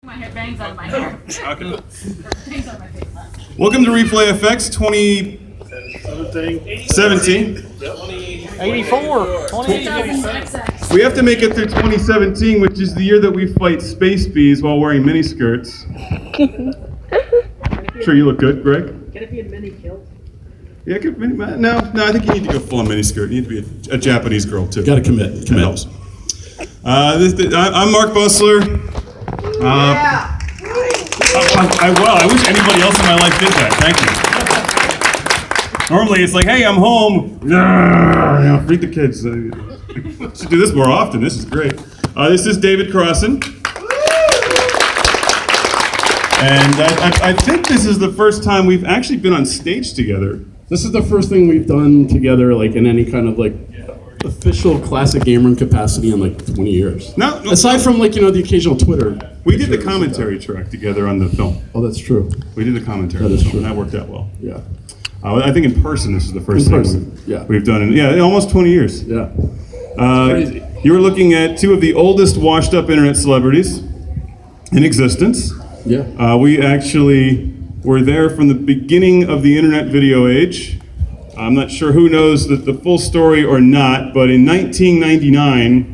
My hair bangs out of my hair. Okay. Bangs out of my face. Welcome to Replay FX 2017. 84. 2000XX. We have to make it through 2017, which is the year that we fight space bees while wearing miniskirts. Sure, you look good, Greg. Can it be a mini kilt? Yeah, no, I think you need to go full on miniskirt. You need to be a Japanese girl too. Got to commit. That helps. I'm Mark Bussler. I wish anybody else in my life did that. Thank you. Normally it's like, hey, I'm home. Freak the kids. Should do this more often. This is great. This is David Crossan. And I think this is the first time we've actually been on stage together. This is the first thing we've done together, like in any kind of like official classic game room capacity in like 20 years. No, Aside from like, the occasional Twitter. we did the commentary track together on the film. Oh, that's true. We did the commentary. That on the is film, true. and that worked out well. Yeah. I think in person this is the first In time person, we've done it. Yeah, almost 20 years. Yeah. Crazy. You were looking at two of the oldest washed-up internet celebrities in existence. Yeah. We actually were there from the beginning of the internet video age. I'm not sure who knows the full story or not, but in 1999,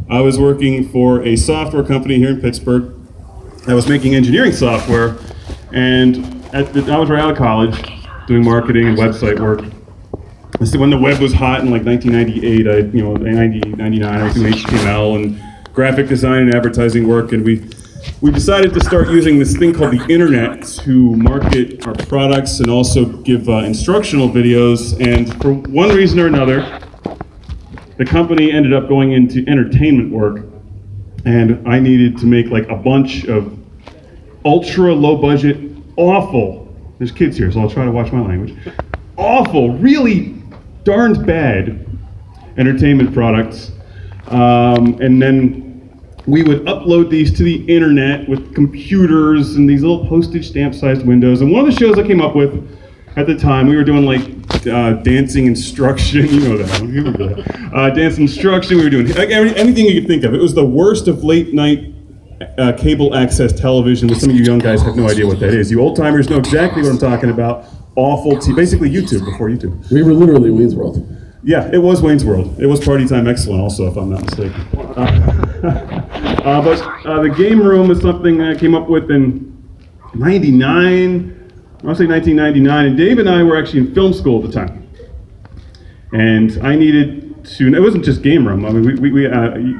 I was working for a software company here in Pittsburgh that was making engineering software, and I was right out of college doing marketing and website work. This is when the web was hot in like 1998, 99, I was doing HTML and graphic design and advertising work, and we decided to start using this thing called the internet to market our products and also give instructional videos. And for one reason or another, the company ended up going into entertainment work, and I needed to make like a bunch of ultra low budget, awful, there's kids here, so I'll try to watch my language, awful, really darned bad entertainment products. And then we would upload these to the internet with computers and these little postage stamp sized windows. And one of the shows I came up with at the time, we were doing like dancing instruction, you know that one, you remember that. Dance instruction, we were doing like anything you could think of. It was the worst of late night cable access television, which some of you young guys have no idea what that is. You old timers know exactly what I'm talking about. Awful, basically YouTube before YouTube. We were literally Wayne's World. Yeah, it was Wayne's World. It was Party Time Excellent also, if I'm not mistaken. But the game room is something I came up with in 99, I want to say 1999, and Dave and I were actually in film school at the time. And I needed to, it wasn't just game room, I mean,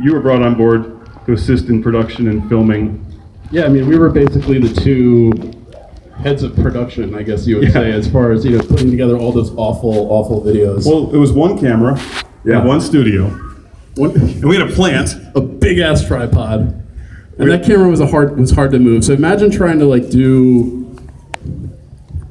you were brought on board to assist in production and filming. Yeah, I mean, we were basically the two heads of production, I guess you would say, as far as, putting together all those awful videos. Well, it was one camera, one studio, and we had a plant. A big ass tripod, and that camera was hard to move. So imagine trying to like do.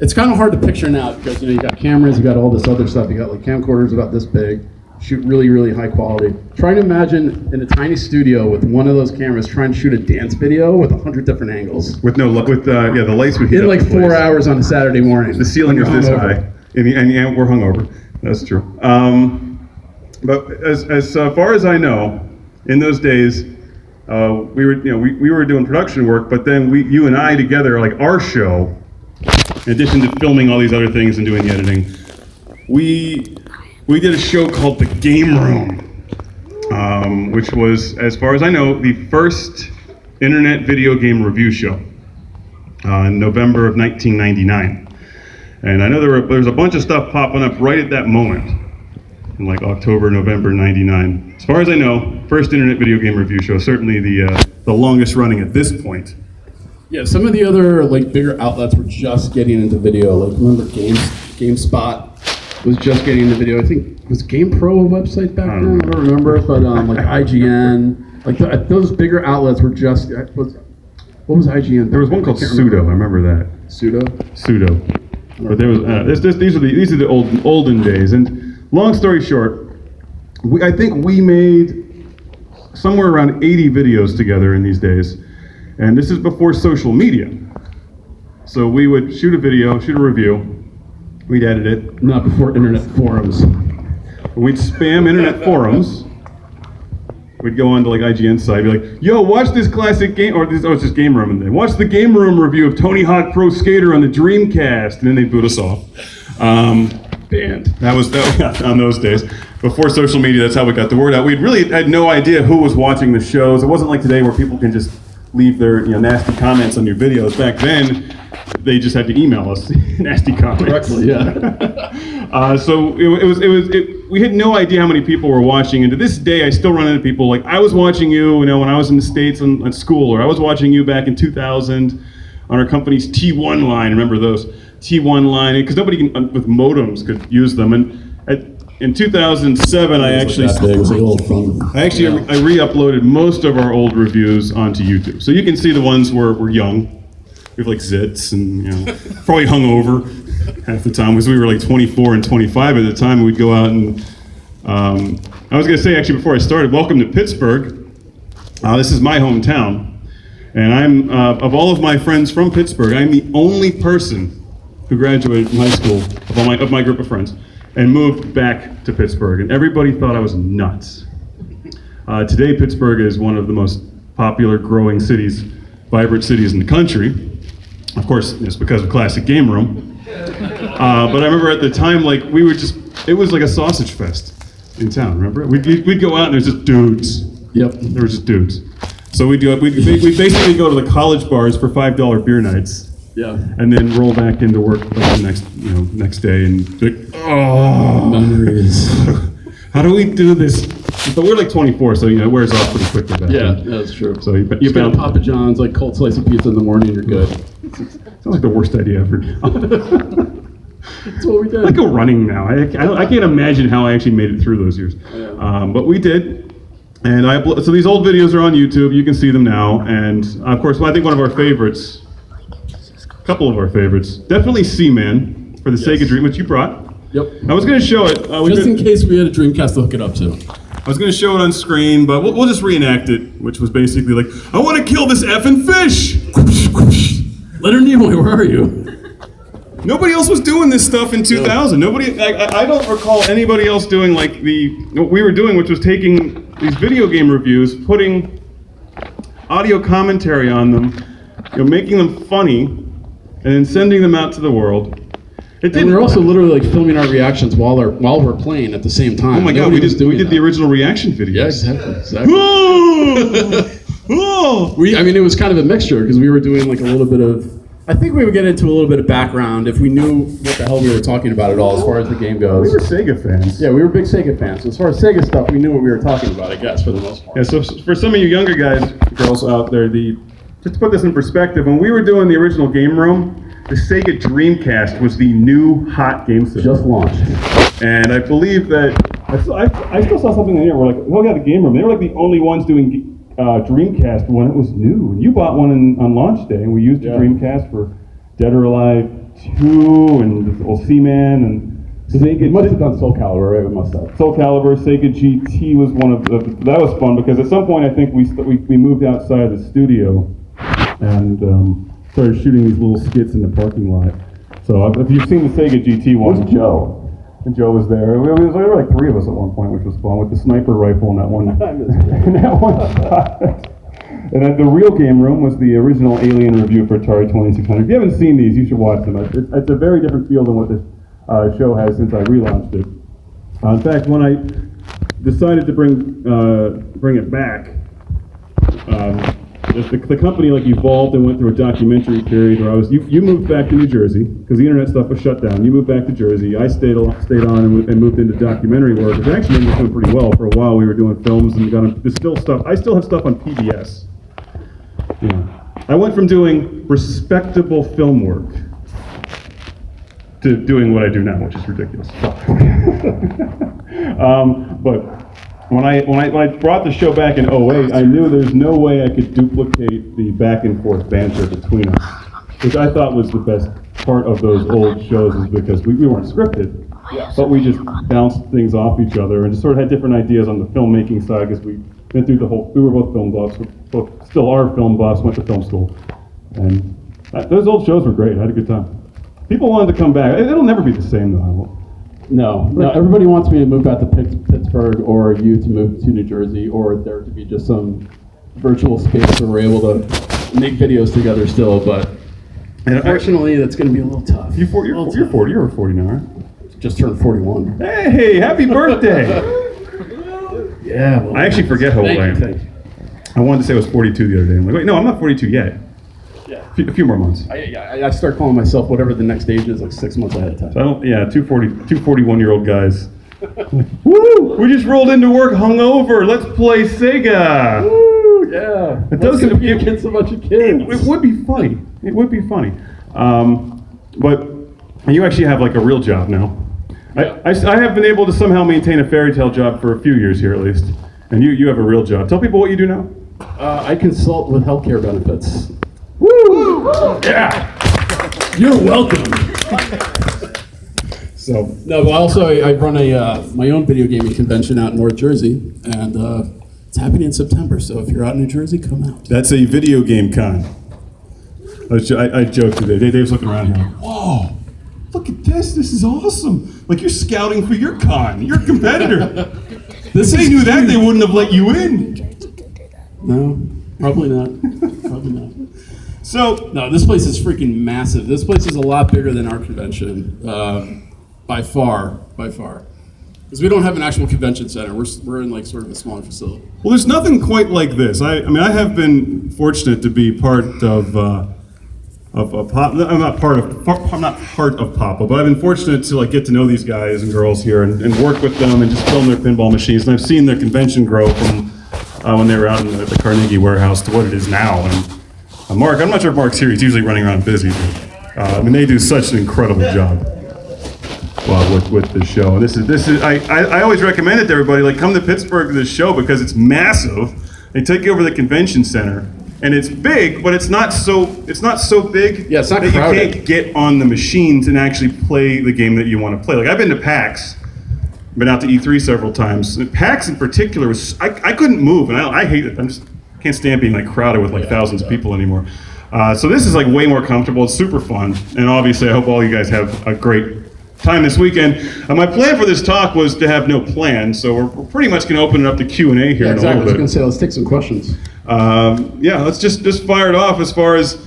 It's kind of hard to picture now because you got cameras, you got all this other stuff, you got like camcorders about this big, shoot really high quality. Trying to imagine in a tiny studio with one of those cameras trying to shoot a dance video with 100 different angles. With the lights would heat In up like the place. 4 hours on a Saturday morning. The ceiling is this high, and we're hungover. That's true. But as far as I know, in those days, we were doing production work, but then you and I together, like our show, in addition to filming all these other things and doing the editing, we did a show called The Game Room, which was, as far as I know, the first internet video game review show in November of 1999. And I know there was a bunch of stuff popping up right at that moment, in like October, November 99. As far as I know, first internet video game review show, certainly the longest running at this point. Yeah, some of the other like bigger outlets were just getting into video. Like remember GameSpot was just getting into video. I think was GamePro a website back then? I don't remember, but like IGN, like those bigger outlets were just. What was IGN? There was one called Pseudo. I remember that. Pseudo. But there was these are the olden days. And long story short, I think we made somewhere around 80 videos together in these days. And this is before social media. So we would shoot a video, shoot a review, we'd edit it. Not before internet forums. We'd spam internet forums we'd go on to like IGN site, be like, "Yo, watch this classic game," or this, oh, it's just Game Room, and they watch the Game Room review of Tony Hawk Pro Skater on the Dreamcast, and then they boot us off. And that was on those days. Before social media, that's how we got the word out. We really had no idea who was watching the shows. It wasn't like today where people can just leave their nasty comments on your videos. Back then, they just had to email us nasty comments. Correctly, yeah. So we had no idea how many people were watching, and to this day, I still run into people like, I was watching you, when I was in the States at school, or I was watching you back in 2000 on our company's T1 line. Remember those T1 line? Because nobody with modems could use them. And in 2007, I actually I re-uploaded most of our old reviews onto YouTube, so you can see the ones where we're young. We have like zits and probably hungover half the time, because we were like 24 and 25 at the time. We'd go out and I was going to say, actually, before I started, welcome to Pittsburgh. This is my hometown, and I'm of all of my friends from Pittsburgh, I'm the only person who graduated from high school of my group of friends and moved back to Pittsburgh, and everybody thought I was nuts. Today, Pittsburgh is one of the most popular, growing cities, vibrant cities in the country. Of course, it's because of Classic Game Room. But I remember at the time, like, it was like a sausage fest in town, remember? We'd go out and there's just dudes. Yep. There were just dudes. So we'd basically go to the college bars for $5 beer nights. Yeah. And then roll back into work like the next day and be like, oh, Memories. how do we do this? But we're like 24, so it wears off pretty quickly back Yeah, then. that's true. So you Just go to Papa John's, like cold slice of pizza in the morning, you're good. Sounds like the worst idea ever. That's what we did. I go running now. I can't imagine how I actually made it through those years. But we did. And so these old videos are on YouTube. You can see them now. And of course, I think one of our favorites, a couple of our favorites, definitely Seaman for the Sega Dream, which you brought. Yep. I was going to show it. Just in case we had a Dreamcast to hook it up to. I was going to show it on screen, but we'll just reenact it, which was basically like, I want to kill this effing fish! Leonard Nimoy, where are you? Nobody else was doing this stuff in 2000. Nobody, I don't recall anybody else doing like what we were doing, which was taking these video game reviews, putting audio commentary on them, making them funny, and then sending them out to the world. And we were also literally like filming our reactions while we're playing at the same time. Oh my God, we did the original reaction videos. Yeah, exactly. Oh! It was kind of a mixture because we were doing like a little bit of. I think we would get into a little bit of background if we knew what the hell we were talking about at all as far as the game goes. We were Sega fans. Yeah, we were big Sega fans. So as far as Sega stuff, we knew what we were talking about, I guess, for the most part. Yeah, so for some of you younger guys, girls out there, just to put this in perspective, when we were doing the original Game Room, the Sega Dreamcast was the new hot game system. Just launched. And I believe that, I still saw something in here where like, oh yeah, the Game Room, they were like the only ones doing Dreamcast when it was new. And you bought one on launch day, and we used the Dreamcast for Dead or Alive 2 and old Seaman and Sega. It must have done Soul Calibur, right? It must have. Soul Calibur, Sega GT was one of that was fun because at some point I think we moved outside the studio and started shooting these little skits in the parking lot. So if you've seen the Sega GT one, Where's Joe? And Joe was there. There were like three of us at one point, which was fun, with the sniper rifle in that one. in that one shot. And then the real Game Room was the original Alien review for Atari 2600. If you haven't seen these, you should watch them. It's a very different feel than what this show has since I relaunched it. In fact, when I decided to bring it back, the company evolved and went through a documentary period where you moved back to New Jersey because the internet stuff was shut down. You moved back to Jersey. I stayed on and moved into documentary work, which actually ended up doing pretty well for a while. We were doing films and there's still stuff. I still have stuff on PBS. Yeah. I went from doing respectable film work to doing what I do now, which is ridiculous. But when I brought the show back in 2008, I knew there's no way I could duplicate the back and forth banter between us, which I thought was the best part of those old shows, is because we weren't scripted, but we just bounced things off each other and just sort of had different ideas on the filmmaking side because we went through we were both film buffs, still are film buffs, went to film school, and those old shows were great. I had a good time. People wanted to come back. It'll never be the same though. No. Everybody wants me to move out to Pittsburgh, or you to move to New Jersey, or there to be just some virtual space where we're able to make videos together still. But unfortunately, that's going to be a little tough. You're 40. You're over 40 now, right? Just turned 41. Hey, happy birthday! Yeah. Well, I actually forget how old I am. Thank you. I wanted to say I was 42 the other day. I'm like, wait, no, I'm not 42 yet. Yeah. A few more months. I start calling myself whatever the next age is, like 6 months ahead of time. So I don't, yeah, two 41-year-old guys. Woo! We just rolled into work hungover. Let's play Sega. Woo, yeah. It doesn't be against a bunch of kids. It would be funny. It would be funny. But you actually have like a real job now. Yeah. I have been able to somehow maintain a fairy tale job for a few years here at least. And you have a real job. Tell people what you do now. I consult with healthcare benefits. Woo! Yeah! You're welcome. So, No, but also I run my own video gaming convention out in North Jersey, and it's happening in September. So if you're out in New Jersey, come out. that's a video game con. I joked today. Dave's looking around here. Whoa! Look at this. This is awesome. Like you're scouting for your con. You're a competitor. If they knew that, they wouldn't have let you in. No, probably not. Probably not. So, No, this place is freaking massive. This place is a lot bigger than our convention, by far. Because we don't have an actual convention center. We're in like sort of a smaller facility. well, there's nothing quite like this. I mean, I have been fortunate to be part of Pop. I'm not part of Papa, but I've been fortunate to like get to know these guys and girls here and work with them and just film their pinball machines. And I've seen their convention grow from when they were out in the Carnegie warehouse to what it is now. And Mark, I'm not sure if Mark's here. He's usually running around busy. But, I mean, they do such an incredible job with this show. And this is I always recommend it to everybody. Like, come to Pittsburgh to this show because it's massive. They take you over to the convention center. And it's big, but it's not so big Yeah, it's not that crowded. you can't get on the machines and actually play the game that you want to play. Like I've been to PAX, been out to E3 several times. And PAX in particular was I couldn't move, and I hate it. Can't stand being like crowded with like thousands of people anymore. So this is like way more comfortable. It's super fun, and obviously I hope all you guys have a great time this weekend. My plan for this talk was to have no plan, so we're pretty much going to open it up to Q&A here in a Yeah, exactly. I little was bit. going to say, let's take some questions. Yeah, let's just fire it off as far as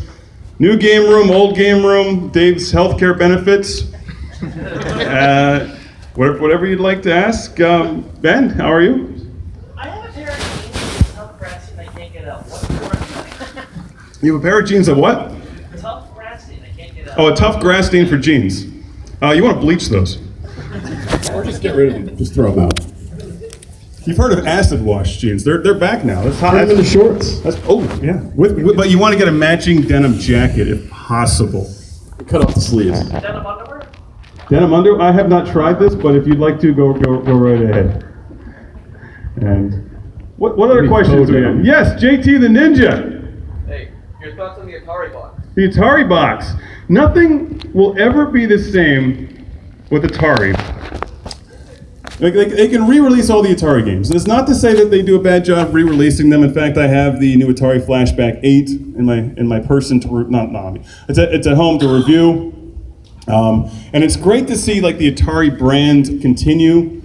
new game room, old game room, Dave's healthcare benefits. Whatever you'd like to ask. Ben, how are you? I have a pair of jeans, tough grass, and I can't get out. What's the correct You have a pair of jeans of what? Tough grass, and I can't get out. Oh, a tough grass stain for jeans. You want to bleach those. Or just get rid of them. Just throw them out. You've heard of acid wash jeans. They're back now. That's hot. Put them in the shorts. Oh, yeah. But you want to get a matching denim jacket if possible. Cut off the sleeves. Denim underwear? Denim under? I have not tried this, but if you'd like to, go right ahead. And what other Maybe questions do we photo. have? Yes, JT the Ninja. Hey, your thoughts on the Atari box? The Atari box. Nothing will ever be the same with Atari. Like, they can re-release all the Atari games. And it's not to say that they do a bad job re-releasing them. In fact, I have the new Atari Flashback 8 in my person to it's at home to review. And it's great to see like the Atari brand continue.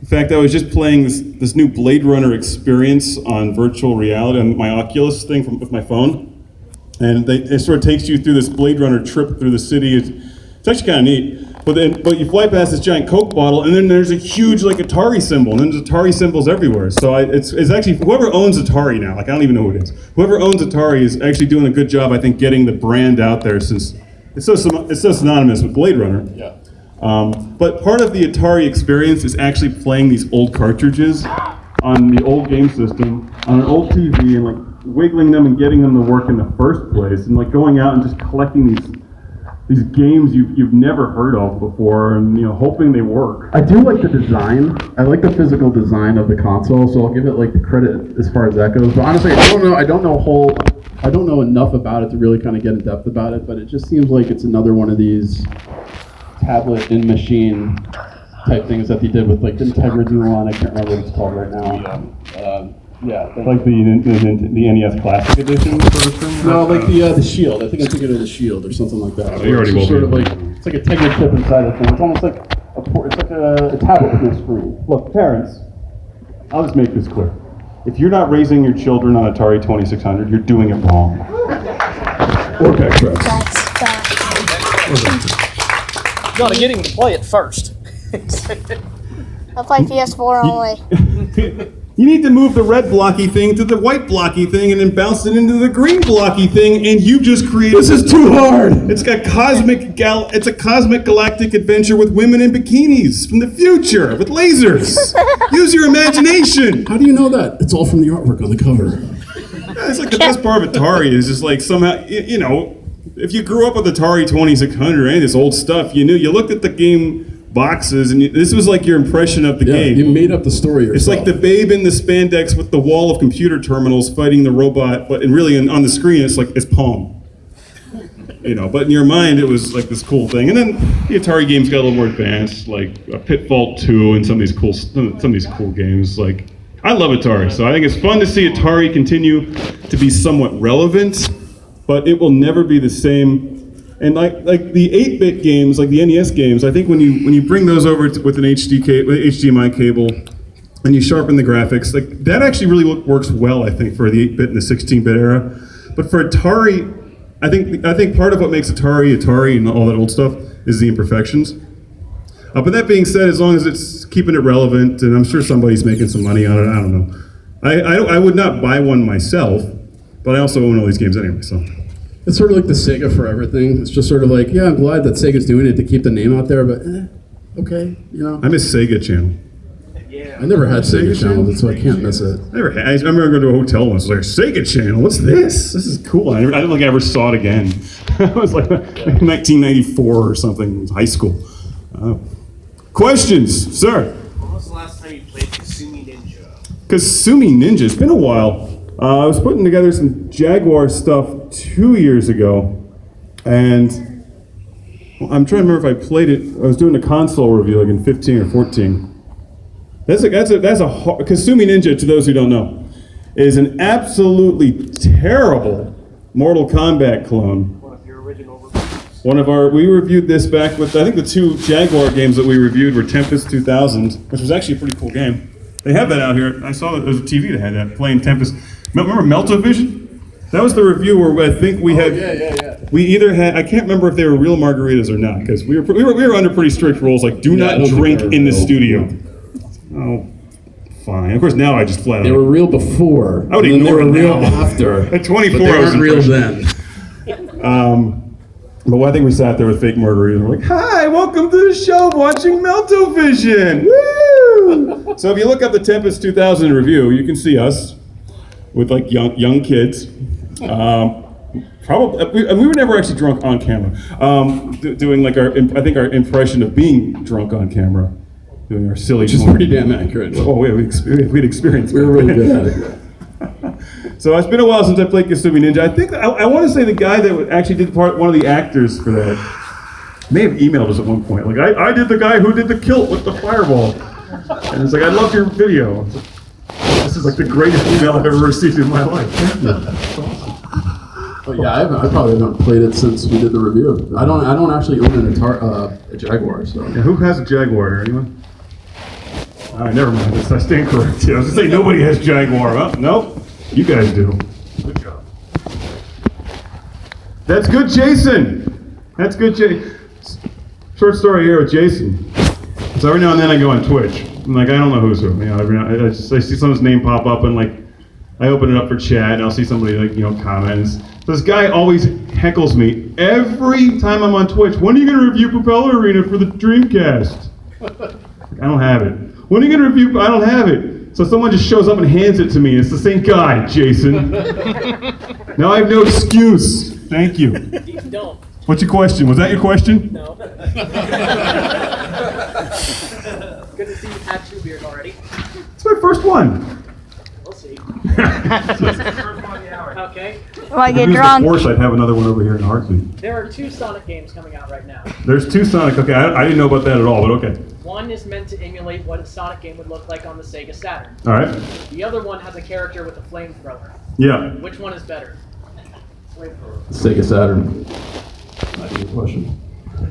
In fact, I was just playing this new Blade Runner experience on virtual reality on my Oculus thing with my phone. And it sort of takes you through this Blade Runner trip through the city. It's actually kind of neat. But you fly past this giant Coke bottle, and then there's a huge like Atari symbol, and then there's Atari symbols everywhere. So it's actually whoever owns Atari now. Like I don't even know who it is. Whoever owns Atari is actually doing a good job, I think, getting the brand out there since it's so synonymous with Blade Runner. Yeah. But part of the Atari experience is actually playing these old cartridges on the old game system on an old TV and like wiggling them and getting them to work in the first place, and like going out and just collecting these games you've never heard of before, and hoping they work. I do like the design. I like the physical design of the console, so I'll give it like the credit as far as that goes. But honestly, I don't know enough about it to really kind of get in depth about it. But it just seems like it's another one of these tablet in machine type things that they did with like didn't Tegra do one? I can't remember what it's called right now. Yeah, Like the NES Classic Edition version? no, like the Shield. I think I'm thinking of the Shield or something like that. you already It's will sort be. of like it's like a Tegra chip inside the thing. It's almost like it's like a tablet with no screen. Look, parents, I'll just make this clear. If you're not raising your children on Atari 2600, you're doing it wrong. Or Vectrex. You gotta get him to play it first. I'll play PS4 only. You need to move the red blocky thing to the white blocky thing and then bounce it into the green blocky thing, and you just created. This is too hard! It's a cosmic galactic adventure with women in bikinis from the future with lasers. Use your imagination. How do you know that? It's all from the artwork on the cover. It's like the best part of Atari is just like somehow, you know, if you grew up with Atari 2600 and this old stuff, you looked at the game boxes, and this was like your impression of the game. You made up the story yourself. It's like the babe in the spandex with the wall of computer terminals fighting the robot, but on the screen it's Pong. You know, but in your mind it was like this cool thing. And then the Atari games got a little more advanced, like Pitfall 2 and some of these cool games. Like, I love Atari, so I think it's fun to see Atari continue to be somewhat relevant, but it will never be the same. And like the 8-bit games, like the NES games, I think when you bring those over with an HDMI cable and you sharpen the graphics, like that actually really works well, I think, for the 8-bit and the 16-bit era. But for Atari, I think part of what makes Atari and all that old stuff is the imperfections. But that being said, as long as it's keeping it relevant, and I'm sure somebody's making some money on it, I don't know. I would not buy one myself, but I also own all these games anyway, so. It's sort of like the Sega for everything. It's just sort of like, yeah, I'm glad that Sega's doing it to keep the name out there, but okay, you know. I miss Sega Channel. I never had Sega Channel, so I can't miss it. I remember going to a hotel once. I was like, Sega Channel, what's this? This is cool. I don't think I ever saw it again. It was like 1994 or something, high school. Questions, sir? When was the last time you played Kasumi Ninja? Kasumi Ninja, it's been a while. I was putting together some Jaguar stuff 2 years ago, and I'm trying to remember if I played it. I was doing a console review like in 15 or 14. That's a Kasumi Ninja, to those who don't know, is an absolutely terrible Mortal Kombat clone. One of your original reviews. We reviewed this back with, I think the two Jaguar games that we reviewed were Tempest 2000, which was actually a pretty cool game. They have that out here. I saw that there was a TV that had that, playing Tempest. Remember Meltovision? That was the review where I think we had. Yeah. We either had. I can't remember if they were real margaritas or not, because we were under pretty strict rules, like do not drink in the studio. Oh, fine. Of course, now I just flat out. They were real before. I would and then ignore they were it real now. after. At 24, but they I was weren't real impressed. then. But I think we sat there with fake margaritas. We're like, "Hi, welcome to the show, watching Meltovision." Woo! So if you look up the Tempest 2000 review, you can see us with like young kids. Probably, we were never actually drunk on camera. Doing like our impression of being drunk on camera, doing our silly. Which is pretty damn accurate. Oh, we'd experienced. We were really good at it. So it's been a while since I played Kasumi Ninja. I think I want to say the guy that actually did one of the actors for that may have emailed us at one point. Like I did the guy who did the kilt with the fireball, and it's like I love your video. This is like the greatest email I've ever received in my life. Thank you. But yeah, I probably haven't played it since we did the review. I don't actually own a Jaguar, so. Yeah, who has a Jaguar? Anyone? All right, never mind. I stand corrected. I was gonna say nobody has Jaguar. Huh? Nope. You guys do. Good job. That's good, Jason. That's good, Jason. Short story here with Jason. So every now and then I go on Twitch. I'm like, I don't know who's who. You know, I see someone's name pop up and like, I open it up for chat and I'll see somebody like, comments. This guy always heckles me every time I'm on Twitch. When are you gonna review Propeller Arena for the Dreamcast? I don't have it. When are you gonna review? I don't have it. So someone just shows up and hands it to me. It's the same guy, Jason. Now I have no excuse. Thank you. You don't. What's your question? Was that your question? No. Good to see you had 2 beers already. It's my first one. We'll see. First one of the hour. Okay. Might If get it was the drunk. Force, I'd have another one over here in Heartbeat. There are 2 Sonic games coming out right now. There's 2 Sonic. Okay, I didn't know about that at all, but okay. One is meant to emulate what a Sonic game would look like on the Sega Saturn. All right. The other one has a character with a flamethrower. Yeah. Which one is better? Sega Saturn. That's a good question.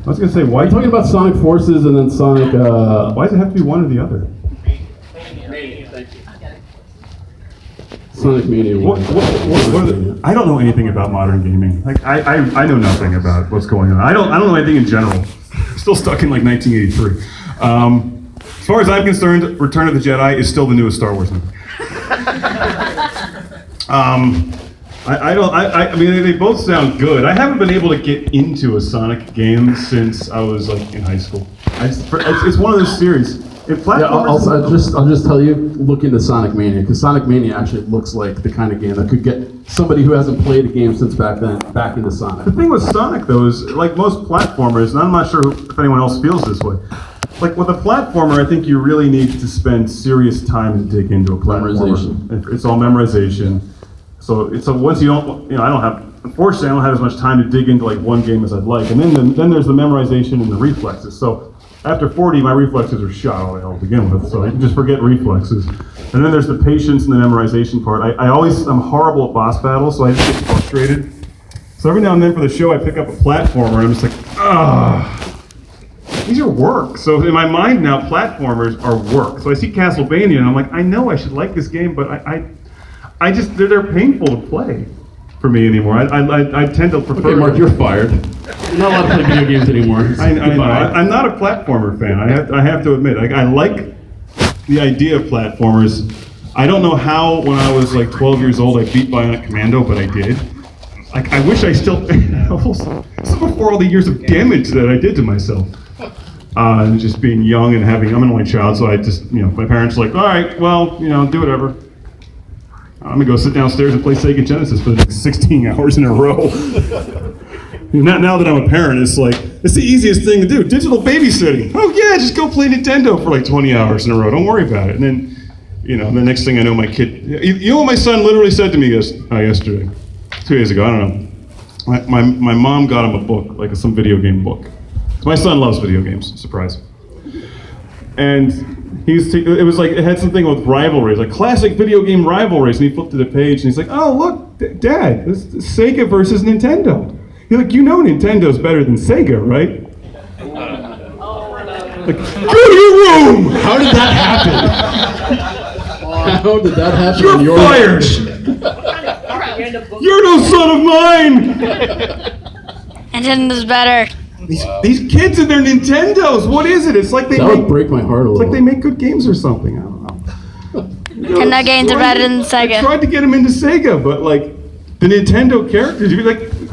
I was gonna say, Are why you talking about Sonic Forces and then Sonic? why does it have to be one or the other? Sonic Mania. What are the, I don't know anything about modern gaming. Like I know nothing about what's going on. I don't know anything in general. Still stuck in like 1983. As far as I'm concerned, Return of the Jedi is still the newest Star Wars movie. I mean, they both sound good. I haven't been able to get into a Sonic game since I was like in high school. It's one of those series. If Yeah, platformers, I'll just tell you, look into Sonic Mania, because Sonic Mania actually looks like the kind of game that could get somebody who hasn't played a game since back then back into Sonic. the thing with Sonic though is, like most platformers, and I'm not sure if anyone else feels this way. Like with a platformer, I think you really need to spend serious time and dig into a platformer. Memorization. It's all memorization. So once you don't, I don't have. Unfortunately, I don't have as much time to dig into like one game as I'd like. And then there's the memorization and the reflexes. So after 40, my reflexes are shot all the hell to begin with. So I can just forget reflexes. And then there's the patience and the memorization part. I'm horrible at boss battles, so I just get frustrated. So every now and then for the show, I pick up a platformer and I'm just like, these are work. So in my mind now, platformers are work. So I see Castlevania and I'm like, I know I should like this game, but I just, they're painful to play for me anymore. I tend to prefer. Okay, Mark, you're fired. You're not allowed to play video games anymore. I know. Goodbye. I'm not a platformer fan. I have to admit. I like the idea of platformers. I don't know how when I was like 12 years old I beat Bionic Commando, but I did. Like I wish I still. This is before all the years of damage that I did to myself. And just being young and having. I'm an only child, so I just my parents were like, all right, well do whatever. I'm gonna go sit downstairs and play Sega Genesis for the next 16 hours in a row. Now that I'm a parent, it's like, it's the easiest thing to do. Digital babysitting. Oh yeah, just go play Nintendo for like 20 hours in a row. Don't worry about it. And then, the next thing I know, my kid, you know what my son literally said to me yesterday? 2 days ago, I don't know. My mom got him a book, like some video game book. My son loves video games, surprise. And it had something with rivalries, like classic video game rivalries, and he flipped to the page and he's like, oh look, Dad, this is Sega versus Nintendo. He's like, Nintendo's better than Sega, right? Like, go to your room! How did that happen? How did that happen? You're in your fired! You're no son of mine! Nintendo's better. These kids and their Nintendos, what is it? It's like That would break my heart a It's little. like they make good games or something, I don't know. Nintendo games are better than I Sega. tried to get them into Sega, but like, the Nintendo characters,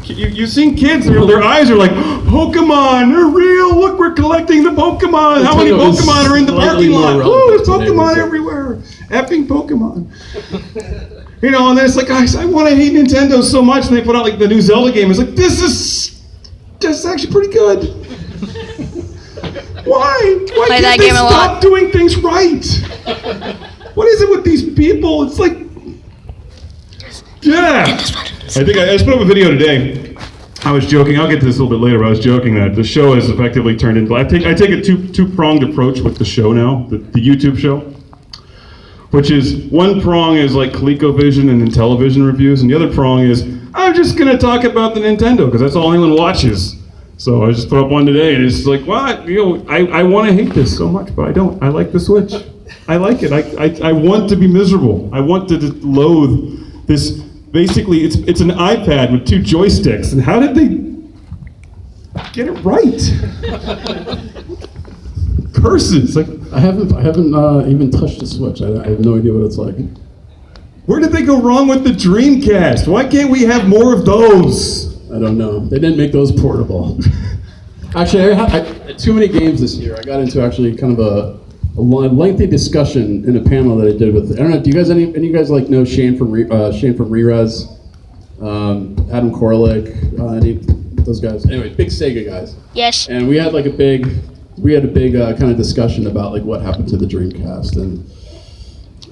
you've seen kids, their eyes are like, Pokemon, they're real, look, we're collecting the Pokemon. How many Nintendo is Pokemon are in the slightly parking more lot? relevant Oh, there's today, Pokemon so- everywhere. Effing Pokemon. And then it's like, guys, I want to hate Nintendo so much, and they put out like the new Zelda game. It's like, this is actually pretty good. Why Play can't that they game a stop lot. doing things right? What is it with these people? It's like, yeah. I just put up a video today. I was joking. I'll get to this a little bit later. But I was joking that the show has effectively turned into. I take a two-pronged approach with the show now, the YouTube show, which is one prong is like ColecoVision and Intellivision reviews, and the other prong is I'm just gonna talk about the Nintendo because that's all anyone watches. So I just put up one today, and it's like, what? I want to hate this so much, but I don't. I like the Switch. I like it. I want to be miserable. I want to just loathe this. Basically, it's an iPad with two joysticks, and how did they get it right? Curses! Like, I haven't even touched the Switch. I have no idea what it's like. where did they go wrong with the Dreamcast? Why can't we have more of those? I don't know. They didn't make those portable. Actually, I too many games this year. I got into actually kind of a lengthy discussion in a panel that I did with. I don't know. Do you guys any of you guys like know Shane from Re-Res, Adam Korlick, any of those guys? Anyway, big Sega guys. Yes. And we had a big kind of discussion about like what happened to the Dreamcast and.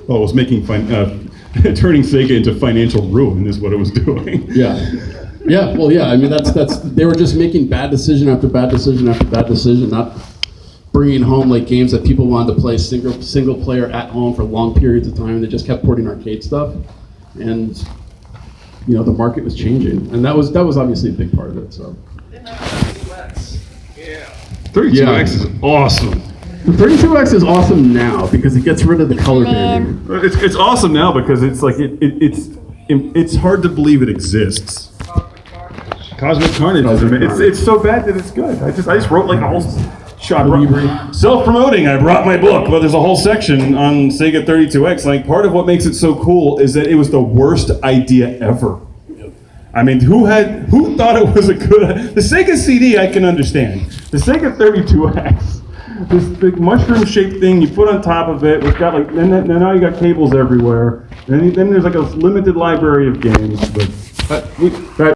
Well, it was making turning Sega into financial ruin is what it was doing. Yeah, well, yeah. I mean, that's they were just making bad decision after bad decision after bad decision, not bringing home like games that people wanted to play single player at home for long periods of time. They just kept porting arcade stuff, and the market was changing, and that was obviously a big part of it. So. Didn't have that in the US. 32X is awesome. The 32X is awesome now because it gets rid of the color banding. It's awesome now because it's like it's hard to believe it exists. Cosmic Carnage is amazing. It's so bad that it's good. I just wrote like a whole self-promoting. I brought my book, but there's a whole section on Sega 32X. Like part of what makes it so cool is that it was the worst idea ever. I mean, who thought it was a good? The Sega CD I can understand. The Sega 32X, this big mushroom-shaped thing you put on top of it. It's got like, and now you got cables everywhere. And then there's like a limited library of games. But